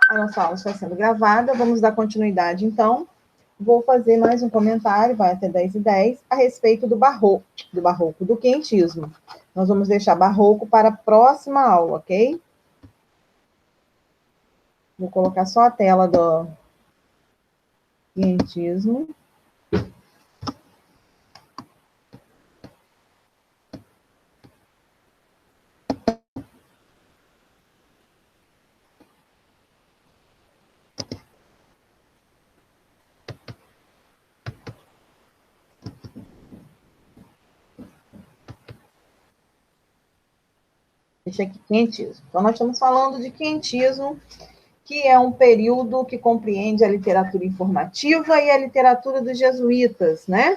A nossa aula está sendo gravada, vamos dar continuidade, então. Vou fazer mais um comentário, vai até 10h10, a respeito do quentismo. Nós vamos deixar barroco para a próxima aula, ok? Vou colocar só a tela do quentismo. Deixa aqui, quentismo. Então, nós estamos falando de quentismo, que é um período que compreende a literatura informativa e a literatura dos jesuítas, né?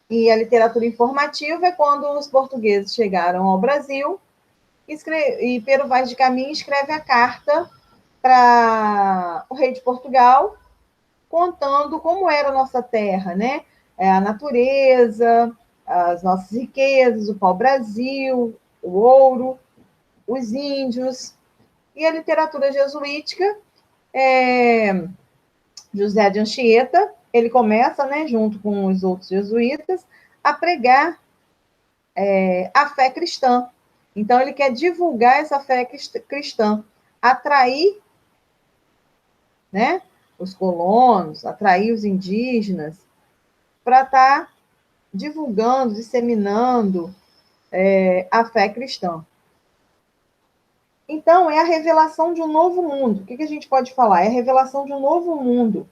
E a literatura informativa é quando os portugueses chegaram ao Brasil e Pero Vaz de Caminha escreve a carta para o rei de Portugal, contando como era a nossa terra, né? A natureza, as nossas riquezas, o pau-brasil, o ouro, os índios. E a literatura jesuítica, José de Anchieta, ele começa, né, junto com os outros jesuítas, a pregar a fé cristã. Então, ele quer divulgar essa fé cristã, atrair, né, os colonos, atrair os indígenas, para estar divulgando, disseminando a fé cristã. Então, é a revelação de um novo mundo. O que a gente pode falar? É a revelação de um novo mundo,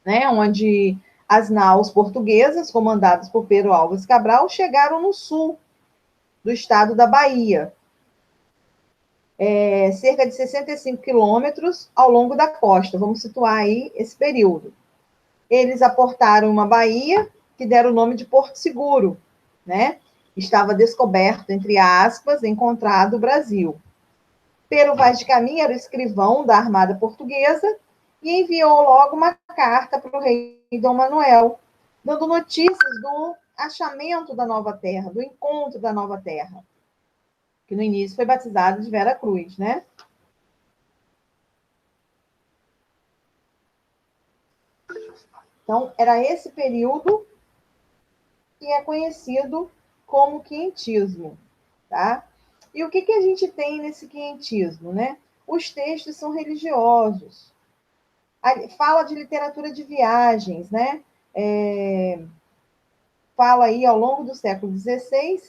né, onde as naus portuguesas, comandadas por Pedro Álvares Cabral, chegaram no sul do estado da Bahia, cerca de 65 quilômetros ao longo da costa. Vamos situar aí esse período. Eles aportaram uma baía que deram o nome de Porto Seguro, né? Estava descoberto, entre aspas, encontrado o Brasil. Pero Vaz de Caminha era o escrivão da armada portuguesa e enviou logo uma carta para o rei Dom Manuel, dando notícias do achamento da nova terra, do encontro da nova terra, que no início foi batizado de Vera Cruz, né? Então, era esse período que é conhecido como quentismo, tá? E o que a gente tem nesse quentismo, né? Os textos são religiosos. Fala de literatura de viagens, né? Fala aí, ao longo do século XVI,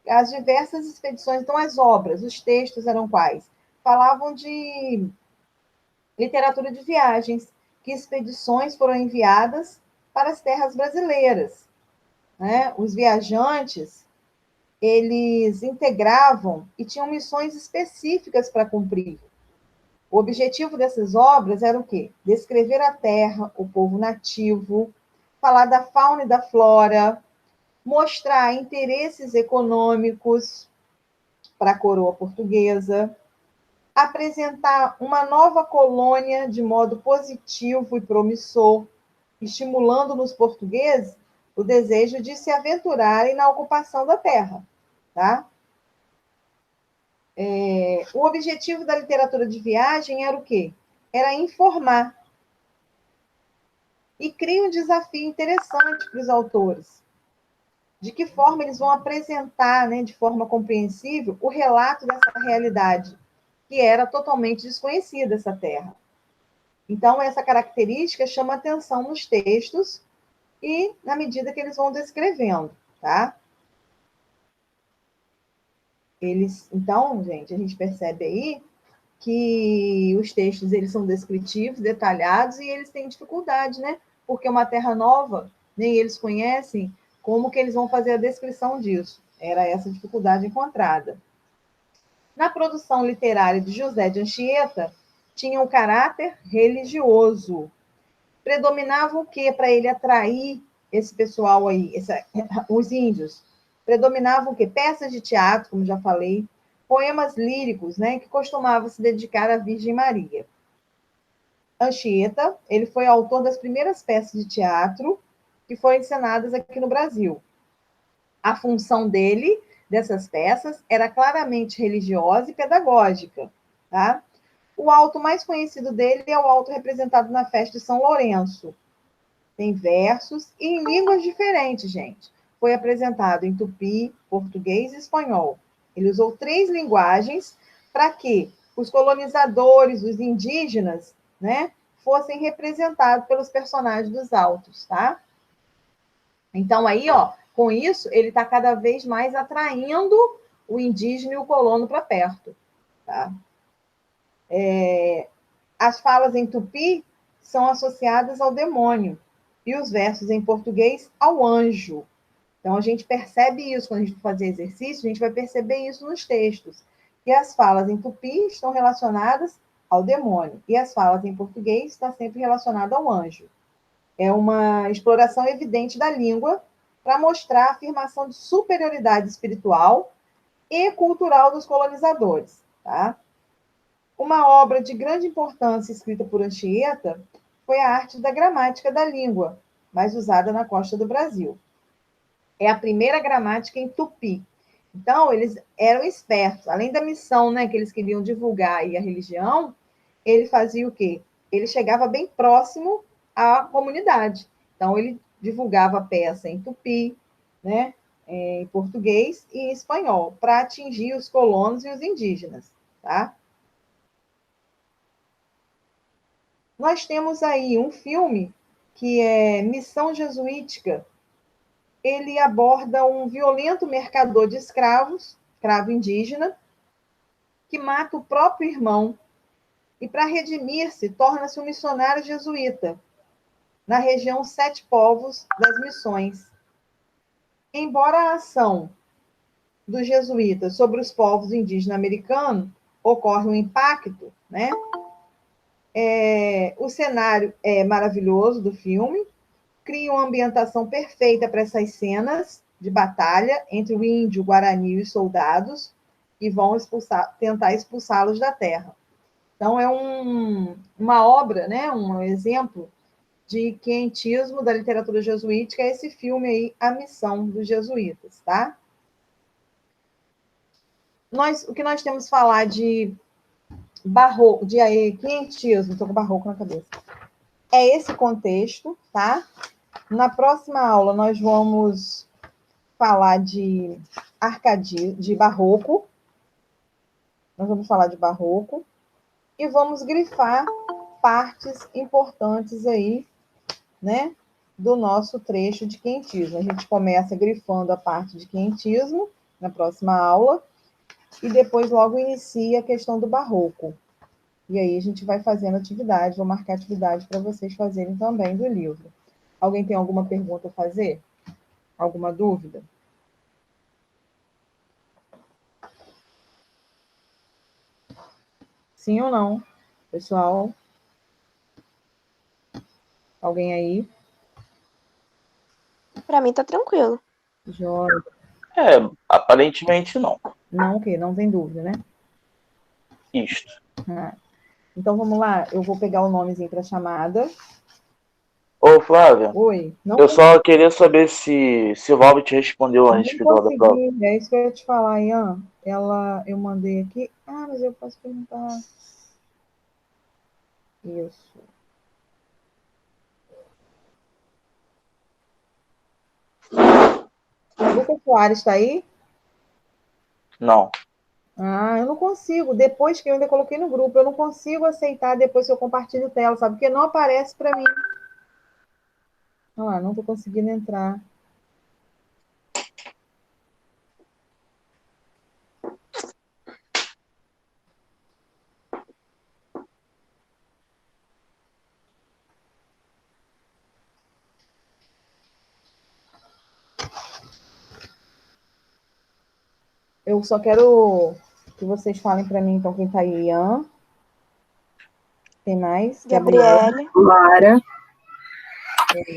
as diversas expedições. Então, as obras, os textos eram quais? Falavam de literatura de viagens, que expedições foram enviadas para as terras brasileiras, né? Os viajantes, eles integravam e tinham missões específicas para cumprir. O objetivo dessas obras era o quê? Descrever a terra, o povo nativo, falar da fauna e da flora, mostrar interesses econômicos para a coroa portuguesa, apresentar uma nova colônia de modo positivo e promissor, estimulando nos portugueses o desejo de se aventurarem na ocupação da terra, tá? O objetivo da literatura de viagem era o quê? Era informar. E cria um desafio interessante para os autores. De que forma eles vão apresentar, né, de forma compreensível, o relato dessa realidade, que era totalmente desconhecida, essa terra. Então, essa característica chama atenção nos textos e na medida que eles vão descrevendo, tá? Então, gente, a gente percebe aí que os textos eles são descritivos, detalhados, e eles têm dificuldade, né? Porque é uma terra nova, nem eles conhecem, como que eles vão fazer a descrição disso? Era essa dificuldade encontrada. Na produção literária de José de Anchieta, tinha um caráter religioso. Predominava o quê para ele atrair esse pessoal aí, os índios? Predominava o quê? Peças de teatro, como já falei, poemas líricos, né, que costumava se dedicar à Virgem Maria. Anchieta, ele foi autor das primeiras peças de teatro que foram encenadas aqui no Brasil. A função dessas peças, era claramente religiosa e pedagógica, tá? O alto mais conhecido dele é o alto representado na festa de São Lourenço. Tem versos e em línguas diferentes, gente. Foi apresentado em tupi, português e espanhol. Ele usou 3 linguagens para que os colonizadores, os indígenas, né, fossem representados pelos personagens dos autos, tá? Então, aí, ó, com isso, ele está cada vez mais atraindo o indígena e o colono para perto, tá? As falas em tupi são associadas ao demônio e os versos em português ao anjo. Então, a gente percebe isso quando a gente for fazer exercício, a gente vai perceber isso nos textos. Que as falas em tupi estão relacionadas ao demônio e as falas em português estão sempre relacionadas ao anjo. É uma exploração evidente da língua para mostrar a afirmação de superioridade espiritual e cultural dos colonizadores. Tá? Uma obra de grande importância escrita por Anchieta foi a arte da gramática da língua, mais usada na costa do Brasil. É a primeira gramática em tupi. Então, eles eram espertos. Além da missão, né, que eles queriam divulgar aí a religião, ele fazia o quê? Ele chegava bem próximo à comunidade. Então, ele divulgava a peça em tupi, né, em português e em espanhol, para atingir os colonos e os indígenas. Tá? Nós temos aí um filme que é Missão Jesuítica. Ele aborda um violento mercador de escravos, escravo indígena, que mata o próprio irmão e, para redimir-se, torna-se um missionário jesuíta na região Sete Povos das Missões. Embora a ação dos jesuítas sobre os povos indígenas americanos ocorre um impacto, né? O cenário é maravilhoso do filme, cria uma ambientação perfeita para essas cenas de batalha entre o índio, o guarani e os soldados que vão tentar expulsá-los da terra. Então, é uma obra, né, um exemplo de quentismo da literatura jesuítica, é esse filme aí, A Missão dos Jesuítas, tá? O que nós temos que falar de barroco, de quentismo, estou com barroco na cabeça, é esse contexto, tá? Na próxima aula, nós vamos falar de de barroco. Nós vamos falar de barroco e vamos grifar partes importantes aí, né, do nosso trecho de quentismo. A gente começa grifando a parte de quentismo na próxima aula e depois logo inicia a questão do barroco. E aí a gente vai fazendo atividade, vou marcar atividade para vocês fazerem também do livro. Alguém tem alguma pergunta a fazer? Alguma dúvida? Sim ou não? Pessoal? Alguém aí? Pra mim tá tranquilo. Jóia. Aparentemente não. Não, o quê? Não tem dúvida, né? Isto. Então vamos lá, eu vou pegar o nomezinho para chamada. Ô, Flávia. Oi. Não eu só queria saber se o Valve te respondeu a respeito da prova. É isso que eu ia te falar, Ian. Eu mandei aqui. Ah, mas eu posso perguntar. Isso. Lucas Soares está aí? Não. Ah, eu não consigo. Depois que eu ainda coloquei no grupo, eu não consigo aceitar depois que eu compartilho tela, sabe? Porque não aparece para mim. Ah, não estou conseguindo entrar. Eu só quero que vocês falem para mim, então, quem está aí, Ian. Tem mais? Gabriele. Lara.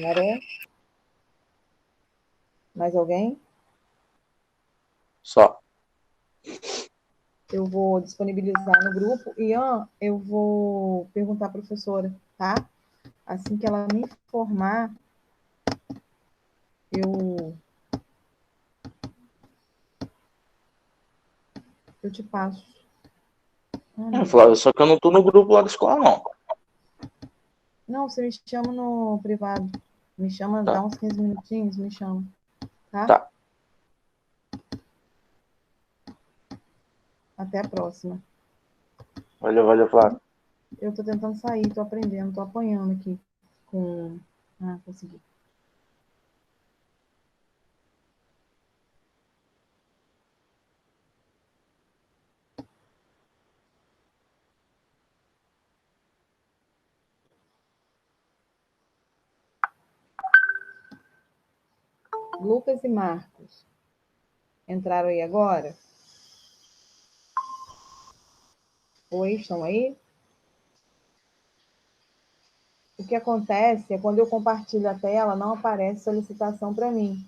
Lara. Mais alguém? Só. Eu vou disponibilizar no grupo. Ian, eu vou perguntar à professora, tá? Assim que ela me informar, eu te passo. Ah, meu Flávia, Deus. só que eu não tô no grupo lá da escola, não. Não, você me chama no privado. Me chama, dá Tá, uns 15 minutinhos, me chama, tá? tá. Até a próxima. Valeu, Flávia. Eu tô tentando sair, tô aprendendo, tô apanhando aqui com... Ah, consegui. Lucas e Marcos entraram aí agora? Oi, estão aí? O que acontece é quando eu compartilho a tela, não aparece solicitação para mim.